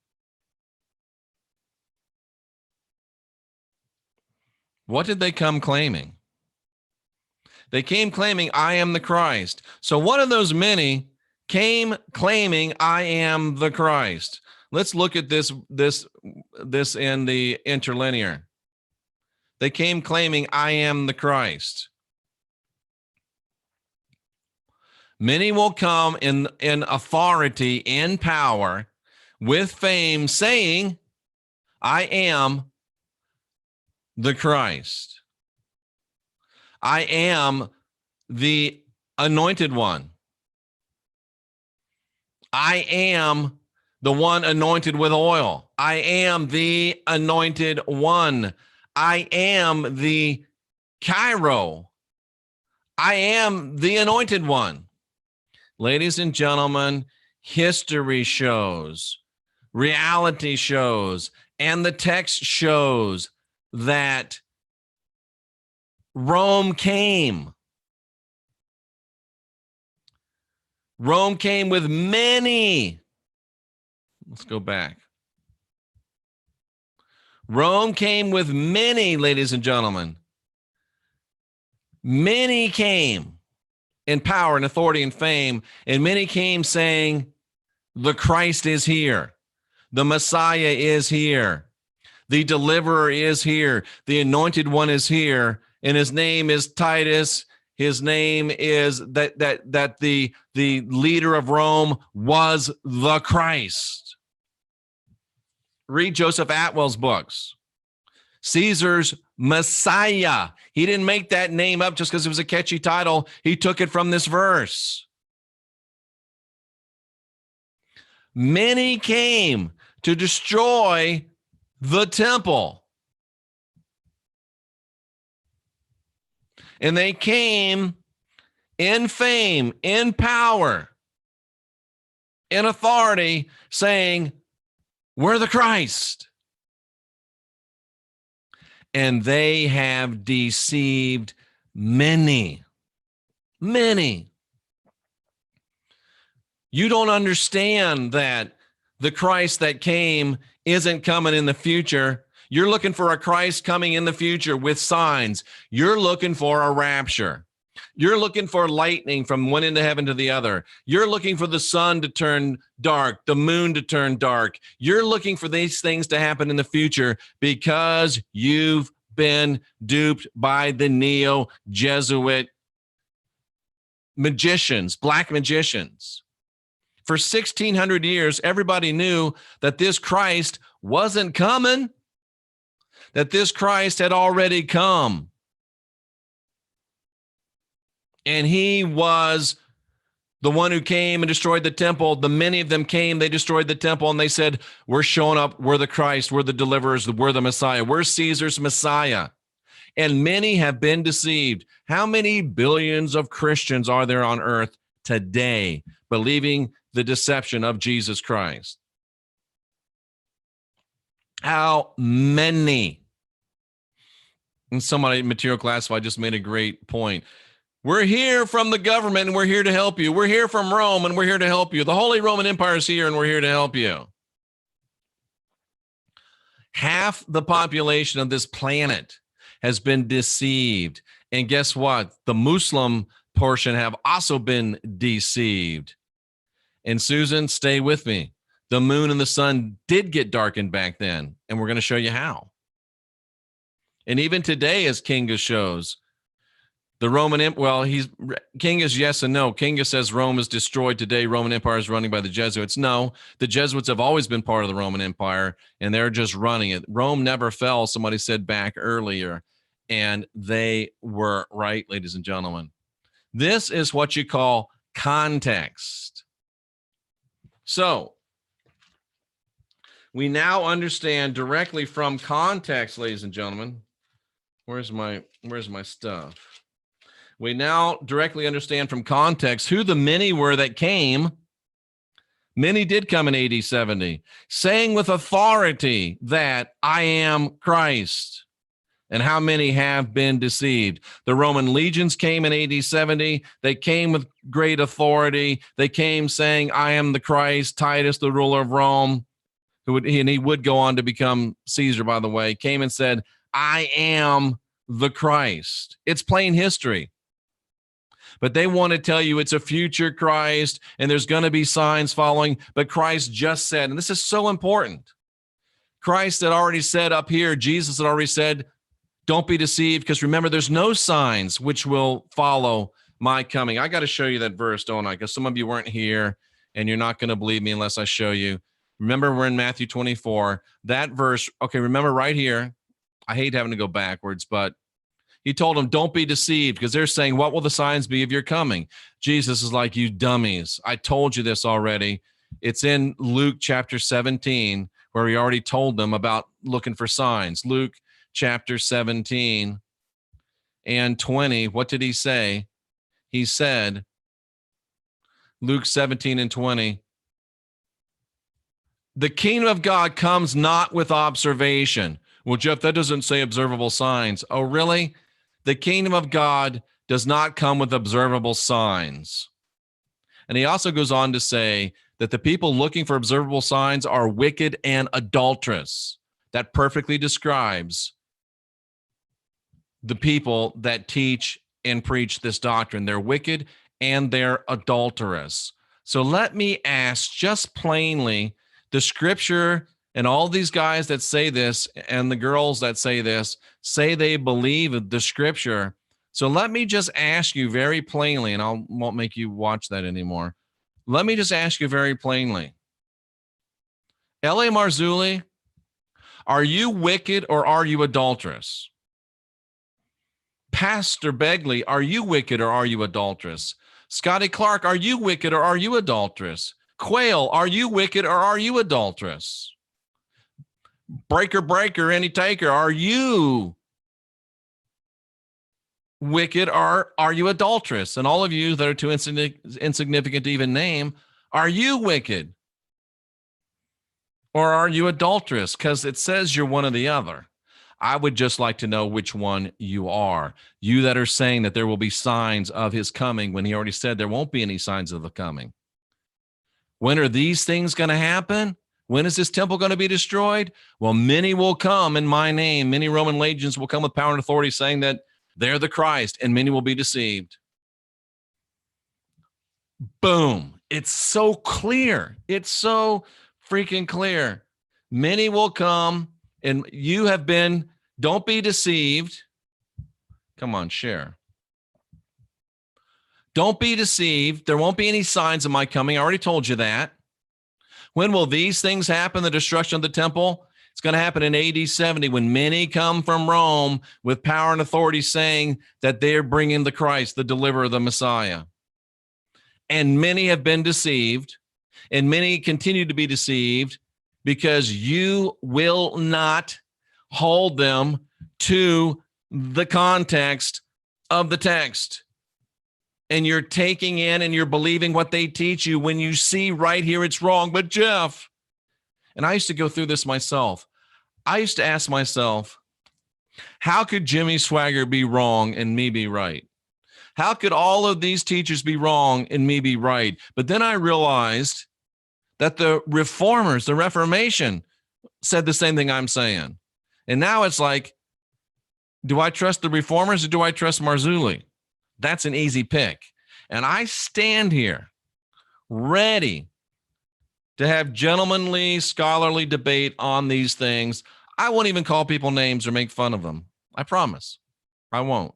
What did they come claiming? They came claiming I am the Christ. So one of those many came claiming I am the Christ. Let's look at this in the interlinear. They came claiming I am the Christ. Many will come in authority, in power, with fame, saying, I am the Christ. I am the anointed one. I am the one anointed with oil. I am the anointed one. I am the Cairo. I am the anointed one. Ladies and gentlemen, history shows, reality shows, and the text shows that Rome came. Rome came with many Let's go back. Rome came with many, ladies and gentlemen. Many came in power and authority and fame, and many came saying, the Christ is here. The Messiah is here. The deliverer is here. The anointed one is here. And his name is Titus. His name is that the leader of Rome was the Christ. Read Joseph Atwell's books. Caesar's Messiah. He didn't make that name up just because it was a catchy title. He took it from this verse. Many came to destroy the temple. And they came in fame, in power, in authority, saying, we're the Christ. And they have deceived many, many. You don't understand that the Christ that came isn't coming in the future. You're looking for a Christ coming in the future with signs. You're looking for a rapture. You're looking for lightning from one end of heaven to the other. You're looking for the sun to turn dark, the moon to turn dark. You're looking for these things to happen in the future because you've been duped by the neo-Jesuit magicians, black magicians. For 1,600 years, everybody knew that this Christ wasn't coming, that this Christ had already come. And he was the one who came and destroyed the temple. The many of them came, they destroyed the temple, and they said, we're showing up, we're the Christ, we're the deliverers, we're the Messiah, we're Caesar's Messiah. And many have been deceived. How many billions of Christians are there on earth today believing the deception of Jesus Christ? How many? And somebody in Material Classified just made a great point. We're here from the government and we're here to help you. We're here from Rome and we're here to help you. The Holy Roman Empire is here and we're here to help you. Half the population of this planet has been deceived. And guess what? The Muslim portion have also been deceived. And Susan, stay with me. The moon and the sun did get darkened back then, and we're going to show you how. And even today, as Kinga shows, the Roman Kinga's yes and no. Kinga says Rome is destroyed today. Roman Empire is running by the Jesuits. No, the Jesuits have always been part of the Roman Empire, and they're just running it. Rome never fell, somebody said back earlier, and they were right, ladies and gentlemen. This is what you call context. So we now understand directly from context, ladies and gentlemen. Where's my stuff? We now directly understand from context who the many were that came. Many did come in AD 70, saying with authority that I am Christ. And how many have been deceived? The Roman legions came in AD 70. They came with great authority. They came saying, I am the Christ. Titus, the ruler of Rome, and he would go on to become Caesar, by the way, came and said, I am the Christ. It's plain history. But they want to tell you it's a future Christ and there's going to be signs following. But Christ just said, and this is so important, Christ had already said up here, Jesus had already said, don't be deceived, because remember, there's no signs which will follow my coming. I got to show you that verse, don't I? Because some of you weren't here and you're not going to believe me unless I show you. Remember, we're in Matthew 24. That verse, okay, remember right here. I hate having to go backwards, but he told them, don't be deceived, because they're saying, what will the signs be of your coming? Jesus is like, you dummies. I told you this already. It's in Luke chapter 17, where he already told them about looking for signs. Luke chapter 17 and 20. What did he say? He said, Luke 17 and 20, the kingdom of God comes not with observation. Well, Jeff, that doesn't say observable signs. Oh, really? The kingdom of God does not come with observable signs. And he also goes on to say that the people looking for observable signs are wicked and adulterous. That perfectly describes the people that teach and preach this doctrine. They're wicked and they're adulterous. So let me ask just plainly, the scripture and all these guys that say this and the girls that say this say they believe the scripture. So let me just ask you very plainly, and I won't make you watch that anymore. Let me just ask you very plainly. L.A. Marzulli, are you wicked or are you adulterous? Pastor Begley, are you wicked or are you adulterous? Scotty Clark, are you wicked or are you adulterous? Quail, are you wicked or are you adulterous? Breaker, any taker, are you wicked or are you adulterous? And all of you that are too insignificant to even name, are you wicked or are you adulterous? Because it says you're one or the other. I would just like to know which one you are. You that are saying that there will be signs of his coming when he already said there won't be any signs of the coming. When are these things going to happen? When is this temple going to be destroyed? Well, many will come in my name. Many Roman legions will come with power and authority saying that they're the Christ, and many will be deceived. Boom. It's so clear. It's so freaking clear. Many will come, and you have been, don't be deceived. Come on, share. Don't be deceived. There won't be any signs of my coming. I already told you that. When will these things happen, the destruction of the temple? It's going to happen in AD 70 when many come from Rome with power and authority saying that they're bringing the Christ, the deliverer, the Messiah. And many have been deceived, and many continue to be deceived because you will not hold them to the context of the text. And you're taking in and you're believing what they teach you when you see right here it's wrong. But Jeff, and I used to go through this myself. I used to ask myself, how could Jimmy Swaggart be wrong and me be right? How could all of these teachers be wrong and me be right? But then I realized that the reformers, the Reformation, said the same thing I'm saying. And now it's like, do I trust the reformers or do I trust Marzulli? That's an easy pick. And I stand here ready to have gentlemanly, scholarly debate on these things. I won't even call people names or make fun of them. I promise. I won't.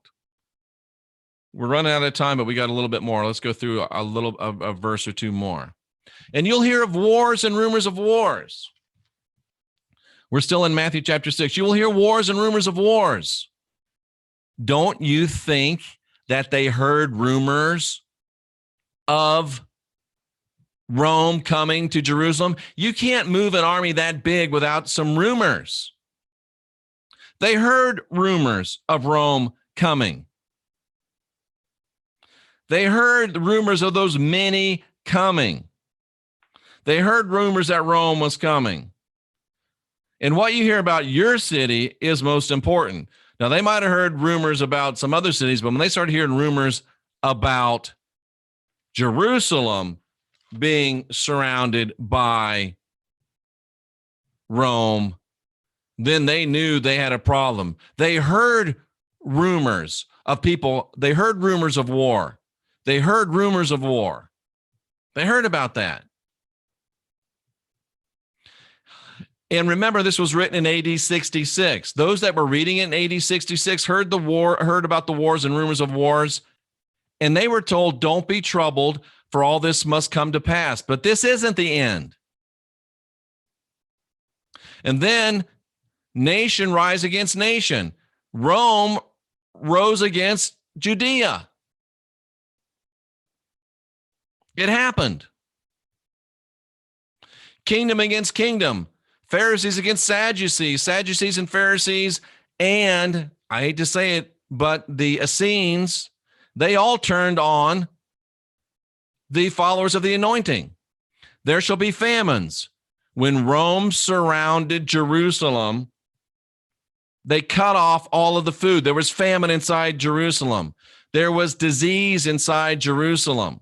We're running out of time, but we got a little bit more. Let's go through a verse or two more. And you'll hear of wars and rumors of wars. We're still in Matthew chapter 6. You will hear wars and rumors of wars. Don't you think that they heard rumors of Rome coming to Jerusalem? You can't move an army that big without some rumors. They heard rumors of Rome coming. They heard the rumors of those many coming. They heard rumors that Rome was coming. And what you hear about your city is most important. Now, they might have heard rumors about some other cities, but when they started hearing rumors about Jerusalem being surrounded by Rome, then they knew they had a problem. They heard rumors of people. They heard rumors of war. They heard rumors of war. They heard about that. And remember, this was written in AD 66. Those that were reading it in AD 66 heard about the wars and rumors of wars, and they were told, don't be troubled, for all this must come to pass. But this isn't the end. And then nation rise against nation. Rome rose against Judea. It happened. Kingdom against kingdom. Pharisees against Sadducees, Sadducees and Pharisees, and I hate to say it, but the Essenes, they all turned on the followers of the anointing. There shall be famines. When Rome surrounded Jerusalem, they cut off all of the food. There was famine inside Jerusalem. There was disease inside Jerusalem.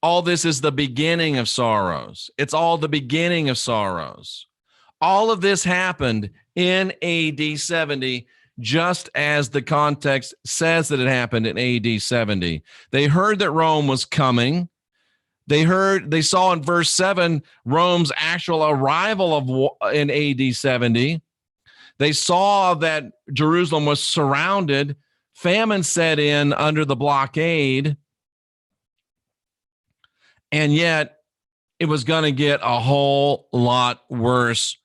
All this is the beginning of sorrows. It's all the beginning of sorrows. All of this happened in AD 70, just as the context says that it happened in AD 70. They heard that Rome was coming. They saw in verse 7 Rome's actual arrival in AD 70. They saw that Jerusalem was surrounded. Famine set in under the blockade. And yet it was going to get a whole lot worse,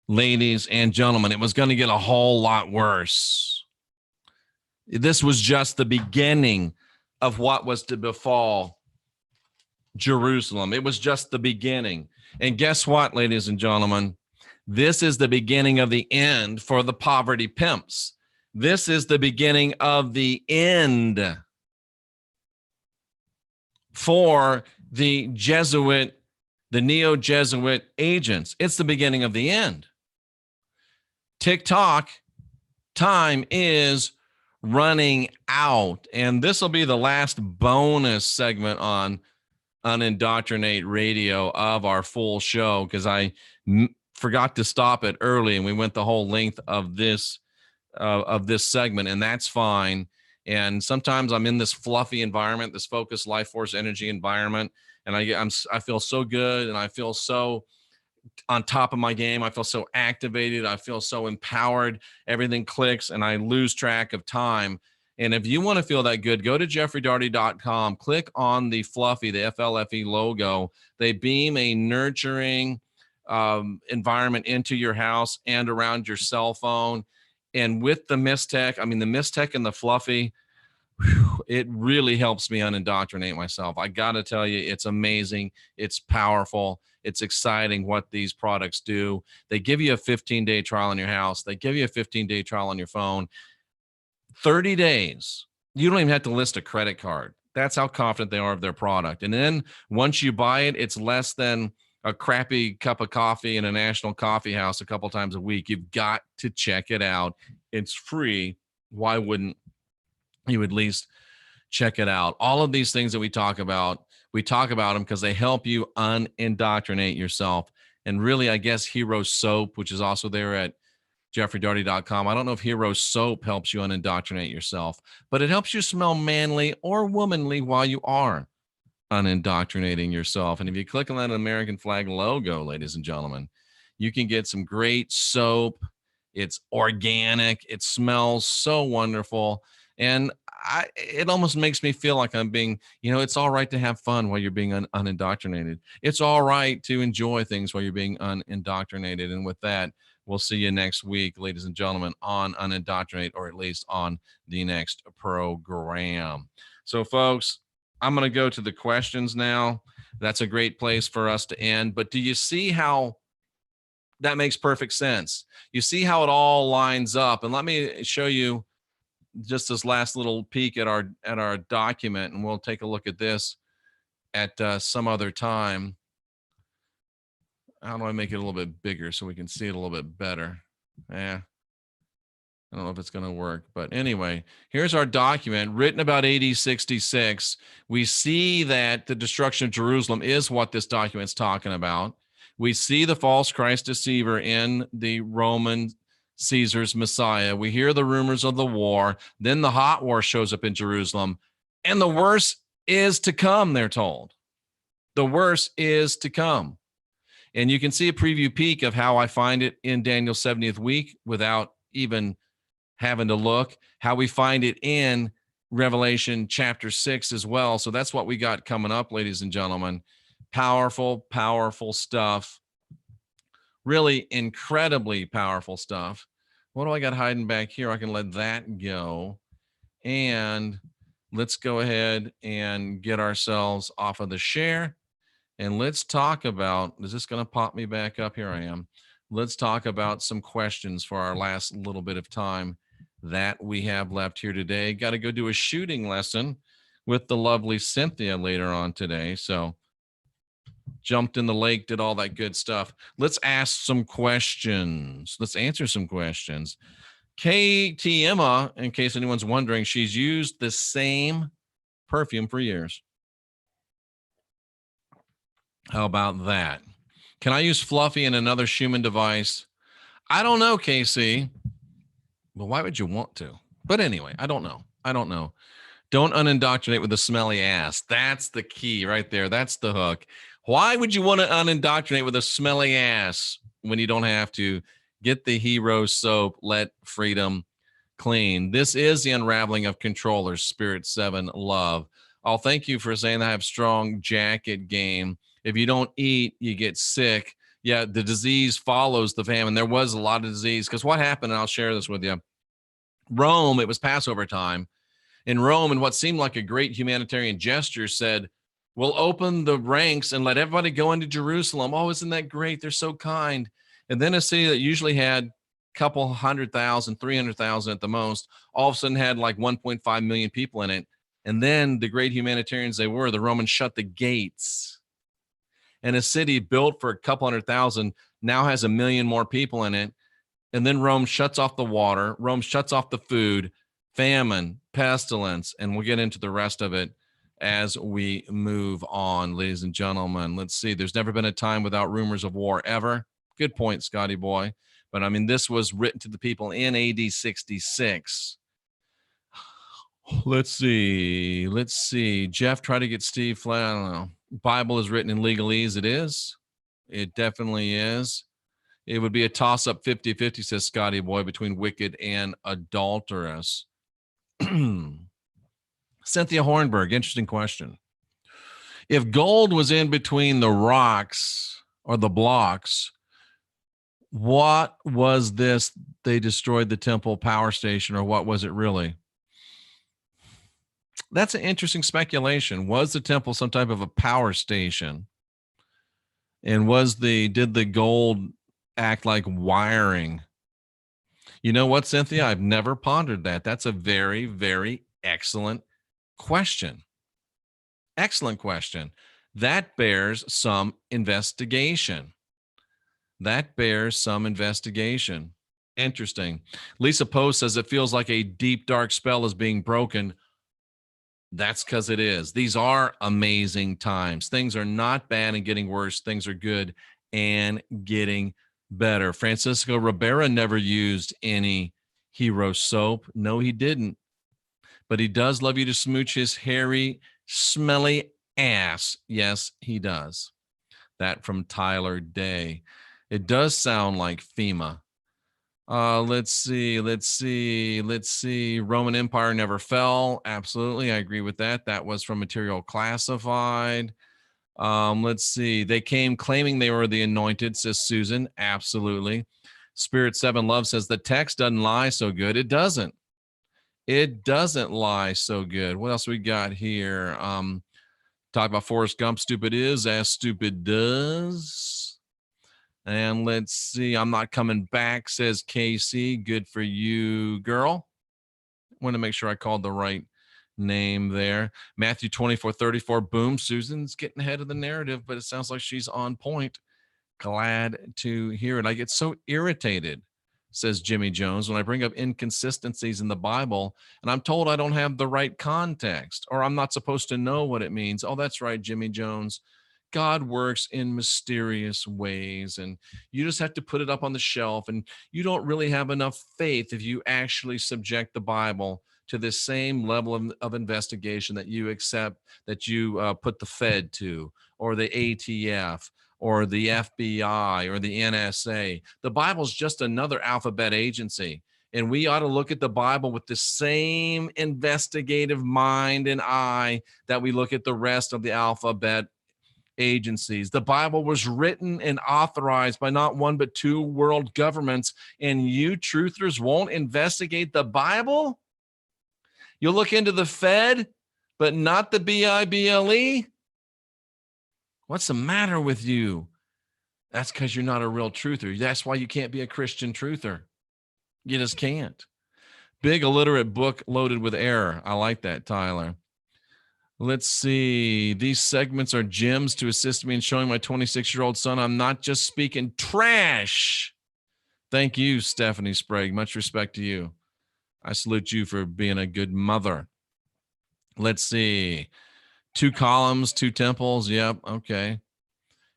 ladies and gentlemen. It was going to get a whole lot worse. This was just the beginning of what was to befall Jerusalem. It was just the beginning. And guess what, ladies and gentlemen? This is the beginning of the end for the poverty pimps. This is the beginning of the end for the Jesuit, the neo-Jesuit agents. It's the beginning of the end. TikTok time is running out. And this will be the last bonus segment on Unindoctrinate Radio of our full show, because I forgot to stop it early and we went the whole length of this segment, and that's fine. And sometimes I'm in this fluffy environment, this focused life force energy environment, and I feel so good, and I feel so on top of my game. I feel so activated. I feel so empowered. Everything clicks, and I lose track of time. And if you want to feel that good, go to jeffreydaugherty.com, click on the fluffy, the FLFE logo. They beam a nurturing environment into your house and around your cell phone. And with the Mistech, the Mistech and the fluffy, it really helps me unindoctrinate myself. I got to tell you, it's amazing. It's powerful. It's exciting what these products do. They give you a 15-day trial on your house. They give you a 15-day trial on your phone. 30 days. You don't even have to list a credit card. That's how confident they are of their product. And then once you buy it, it's less than a crappy cup of coffee in a national coffee house a couple times a week. You've got to check it out. It's free. Why wouldn't you at least check it out? All of these things that we talk about them because they help you unindoctrinate yourself. And really, I guess Hero Soap, which is also there at jeffreydaugherty.com. I don't know if Hero Soap helps you unindoctrinate yourself, but it helps you smell manly or womanly while you are unindoctrinating yourself. And if you click on that American flag logo, ladies and gentlemen, you can get some great soap. It's organic. It smells so wonderful. And it almost makes me feel like I'm being, it's all right to have fun while you're being unindoctrinated. It's all right to enjoy things while you're being unindoctrinated. And with that, we'll see you next week, ladies and gentlemen, on Unindoctrinate, or at least on the next program. So, folks, I'm going to go to the questions now. That's a great place for us to end. But do you see how that makes perfect sense? You see how it all lines up? And let me show you just this last little peek at our document, and we'll take a look at this at some other time. How do I make it a little bit bigger so we can see it a little bit better? I don't know if it's going to work, but anyway, here's our document written about AD 66. We see that the destruction of Jerusalem is what this document's talking about. We see the false Christ deceiver in the Roman Caesar's Messiah. We hear the rumors of the war. Then the hot war shows up in Jerusalem, and the worst is to come, they're told. The worst is to come. And you can see a preview peek of how I find it in Daniel's 70th week without even having to look, how we find it in Revelation chapter 6 as well. So that's what we got coming up, ladies and gentlemen. Powerful, powerful stuff. Really incredibly powerful stuff. What do I got hiding back here? I can let that go. And let's go ahead and get ourselves off of the share. And let's talk about, is this going to pop me back up? Here I am. Let's talk about some questions for our last little bit of time that we have left here today. Got to go do a shooting lesson with the lovely Cynthia later on today. So jumped in the lake, did all that good stuff. Let's ask some questions. Let's answer some questions. KT Emma, in case anyone's wondering, she's used the same perfume for years. How about that? Can I use Fluffy in another Schumann device? I don't know, Casey. Well, why would you want to? But anyway, I don't know. I don't know. Don't unindoctrinate with a smelly ass. That's the key right there. That's the hook. Why would you want to unindoctrinate with a smelly ass when you don't have to? Get the hero soap. Let freedom clean. This is the unraveling of controllers. Spirit 7 love. Oh, thank you for saying that I have strong jacket game. If you don't eat, you get sick. Yeah, the disease follows the famine. There was a lot of disease because what happened, and I'll share this with you. Rome, it was Passover time. In Rome, and what seemed like a great humanitarian gesture, said, we'll open the ranks and let everybody go into Jerusalem. Oh, isn't that great? They're so kind. And then a city that usually had a couple 100,000, 300,000 at the most, all of a sudden had like 1.5 million people in it. And then the great humanitarians they were, the Romans shut the gates. And a city built for a couple 100,000 now has 1 million more people in it. And then Rome shuts off the water. Rome shuts off the food, famine, pestilence, and we'll get into the rest of it as we move on, ladies and gentlemen. Let's see. There's never been a time without rumors of war ever. Good point, Scotty boy. But I mean, this was written to the people in AD 66. Let's see. Jeff, try to get Steve flat. I don't know. Bible is written in legalese. It is. It definitely is. It would be a toss-up 50-50, says Scotty boy, between wicked and adulterous. Cynthia Hornberg, interesting question. If gold was in between the rocks or the blocks, what was this? They destroyed the temple power station, or what was it really? That's an interesting speculation. Was the temple some type of a power station? And did the gold act like wiring? You know what, Cynthia? I've never pondered that. That's a very, very excellent question. Excellent question. That bears some investigation. Interesting. Lisa Poe says it feels like a deep, dark spell is being broken. That's because it is. These are amazing times. Things are not bad and getting worse. Things are good and getting better. Francisco Rivera never used any hero soap. No, he didn't. But he does love you to smooch his hairy, smelly ass. Yes, he does. That from Tyler Day. It does sound like FEMA. Let's see. Roman Empire never fell. Absolutely. I agree with that. That was from Material Classified. Let's see. They came claiming they were the anointed, says Susan. Absolutely. Spirit 7 Love says the text doesn't lie so good. It doesn't. It doesn't lie so good. What else we got here? Talk about Forrest Gump. Stupid is as stupid does. And let's see. I'm not coming back, says Casey. Good for you, girl. Want to make sure I called the right name there. Matthew 24:34. Boom. Susan's getting ahead of the narrative, but it sounds like she's on point. Glad to hear it. I get so irritated, says Jimmy Jones, when I bring up inconsistencies in the Bible and I'm told I don't have the right context or I'm not supposed to know what it means. Oh, that's right, Jimmy Jones. God works in mysterious ways, and you just have to put it up on the shelf. And you don't really have enough faith if you actually subject the Bible to this same level of investigation that you accept, that you put the Fed to, or the ATF, or the FBI, or the NSA. The Bible's just another alphabet agency. And we ought to look at the Bible with the same investigative mind and eye that we look at the rest of the alphabet agencies. The Bible was written and authorized by not one but two world governments, and you truthers won't investigate the Bible? You'll look into the Fed, but not the Bible? What's the matter with you? That's because you're not a real truther. That's why you can't be a Christian truther. You just can't. Big illiterate book loaded with error. I like that, Tyler. Let's see. These segments are gems to assist me in showing my 26-year-old son I'm not just speaking trash. Thank you, Stephanie Sprague. Much respect to you. I salute you for being a good mother. Let's see. 2 columns, 2 temples. Yep. Okay.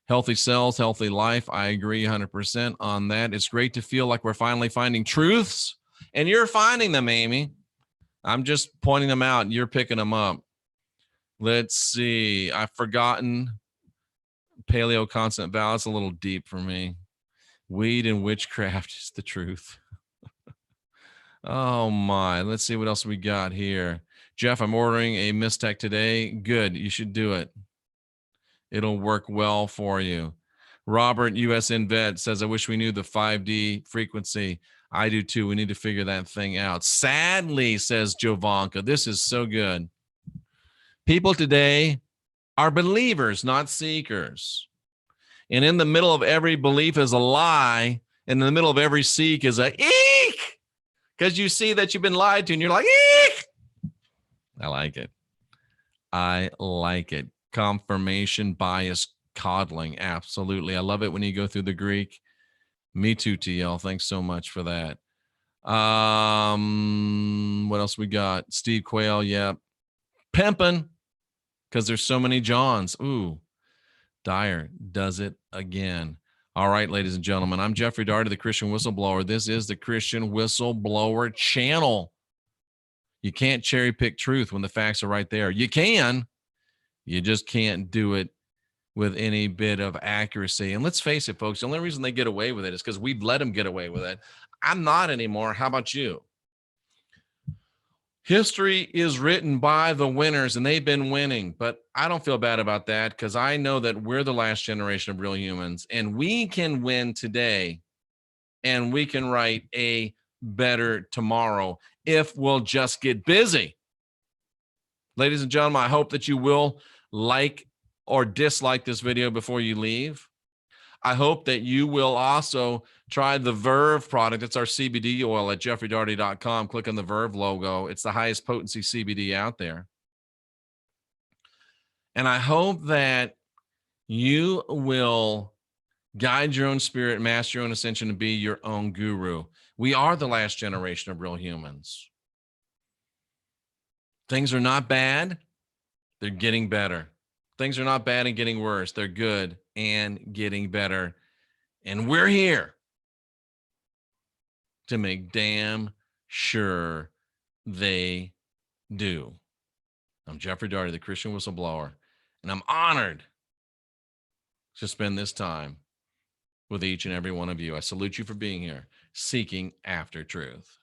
Healthy cells, healthy life. I agree 100% on that. It's great to feel like we're finally finding truths, and you're finding them, Amy. I'm just pointing them out, and you're picking them up. Let's see. I've forgotten paleo constant vowel. It's a little deep for me. Weed and witchcraft is the truth. Oh my. Let's see what else we got here. Jeff, I'm ordering a Mistec today. Good. You should do it. It'll work well for you. Robert, USN Vet, says, I wish we knew the 5D frequency. I do too. We need to figure that thing out. Sadly, says Jovanka, this is so good. People today are believers, not seekers. And in the middle of every belief is a lie. And in the middle of every seek is a eek. Because you see that you've been lied to and you're like, eek. I like it. I like it. Confirmation bias coddling. Absolutely. I love it when you go through the Greek. Me too, TL. Thanks so much for that. What else we got? Steve Quayle. Yeah. Pimpin'. Because there's so many Johns. Ooh. Dyer does it again. All right, ladies and gentlemen, I'm Jeffrey Daugherty, the Christian Whistleblower. This is the Christian Whistleblower channel. You can't cherry pick truth when the facts are right there. You can. You just can't do it with any bit of accuracy. And let's face it, folks, the only reason they get away with it is because we've let them get away with it. I'm not anymore. How about you? History is written by the winners, and they've been winning, but I don't feel bad about that because I know that we're the last generation of real humans, and we can win today, and we can write a better tomorrow if we'll just get busy. Ladies and gentlemen, I hope that you will like or dislike this video before you leave. I hope that you will also try the Verve product. It's our CBD oil at jeffreydaugherty.com. Click on the Verve logo. It's the highest potency CBD out there. And I hope that you will guide your own spirit, master your own ascension, and be your own guru. We are the last generation of real humans. Things are not bad. They're getting better. Things are not bad and getting worse. They're good and getting better. And we're here to make damn sure they do. I'm Jeffrey Daugherty, the Christian Whistleblower, and I'm honored to spend this time with each and every one of you. I salute you for being here, seeking after truth.